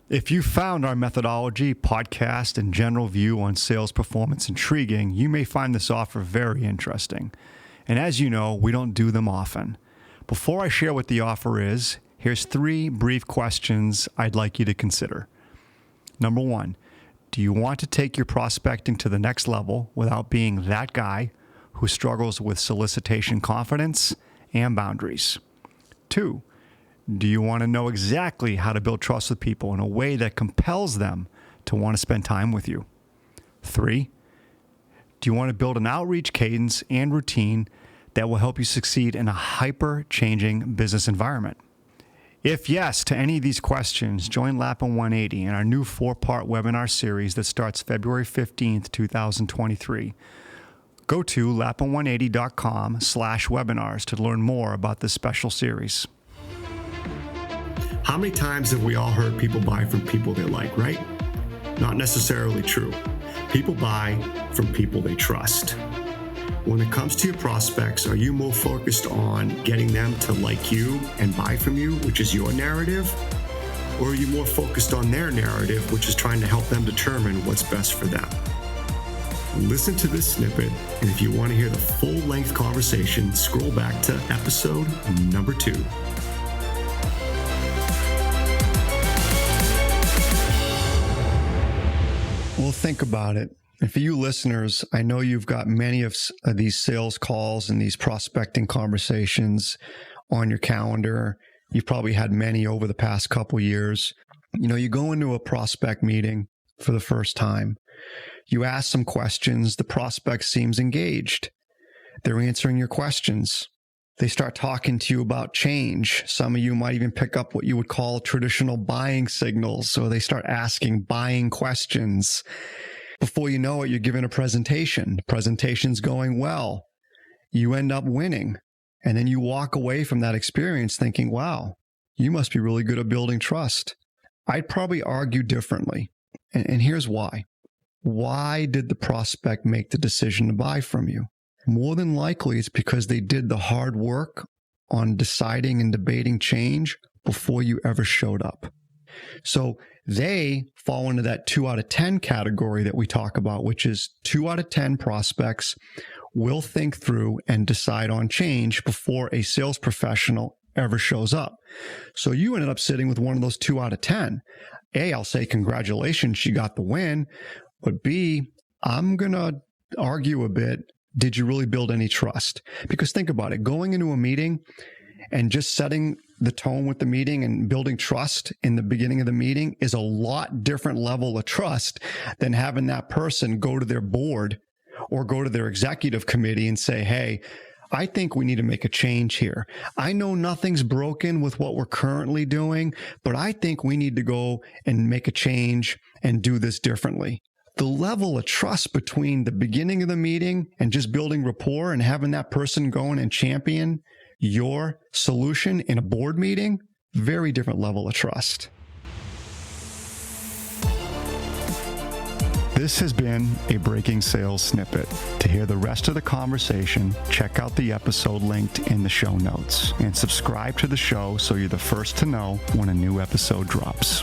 If you found our methodology, podcast, and general view on sales performance intriguing, you may find this offer very interesting. And as you know, we don't do them often. Before I share what the offer is, here's 3 brief questions I'd like you to consider. Number 1, do you want to take your prospecting to the next level without being that guy who struggles with solicitation confidence and boundaries? 2, do you want to know exactly how to build trust with people in a way that compels them to want to spend time with you? 3, do you want to build an outreach cadence and routine that will help you succeed in a hyper-changing business environment? If yes to any of these questions, join Lappin 180 in our new 4-part webinar series that starts February 15th, 2023. Go to lappin180.com/webinars to learn more about this special series. How many times have we all heard people buy from people they like, right? Not necessarily true. People buy from people they trust. When it comes to your prospects, are you more focused on getting them to like you and buy from you, which is your narrative? Or are you more focused on their narrative, which is trying to help them determine what's best for them? Listen to this snippet, and if you want to hear the full-length conversation, scroll back to episode number 2. Well, think about it. And for you listeners, I know you've got many of these sales calls and these prospecting conversations on your calendar. You've probably had many over the past couple years. You know, you go into a prospect meeting for the first time. You ask some questions. The prospect seems engaged. They're answering your questions. They start talking to you about change. Some of you might even pick up what you would call traditional buying signals. So they start asking buying questions. Before you know it, you're giving a presentation. The presentation's going well. You end up winning. And then you walk away from that experience thinking, wow, you must be really good at building trust. I'd probably argue differently. And here's why. Why did the prospect make the decision to buy from you? More than likely, it's because they did the hard work on deciding and debating change before you ever showed up. So they fall into that 2 out of 10 category that we talk about, which is 2 out of 10 prospects will think through and decide on change before a sales professional ever shows up. So you ended up sitting with one of those 2 out of 10. A, I'll say congratulations, you got the win. But B, I'm going to argue a bit. Did you really build any trust? Because think about it, going into a meeting and just setting the tone with the meeting and building trust in the beginning of the meeting is a lot different level of trust than having that person go to their board or go to their executive committee and say, hey, I think we need to make a change here. I know nothing's broken with what we're currently doing, but I think we need to go and make a change and do this differently. The level of trust between the beginning of the meeting and just building rapport and having that person go in and champion your solution in a board meeting, very different level of trust. This has been a Breaking Sales Snippet. To hear the rest of the conversation, check out the episode linked in the show notes and subscribe to the show so you're the first to know when a new episode drops.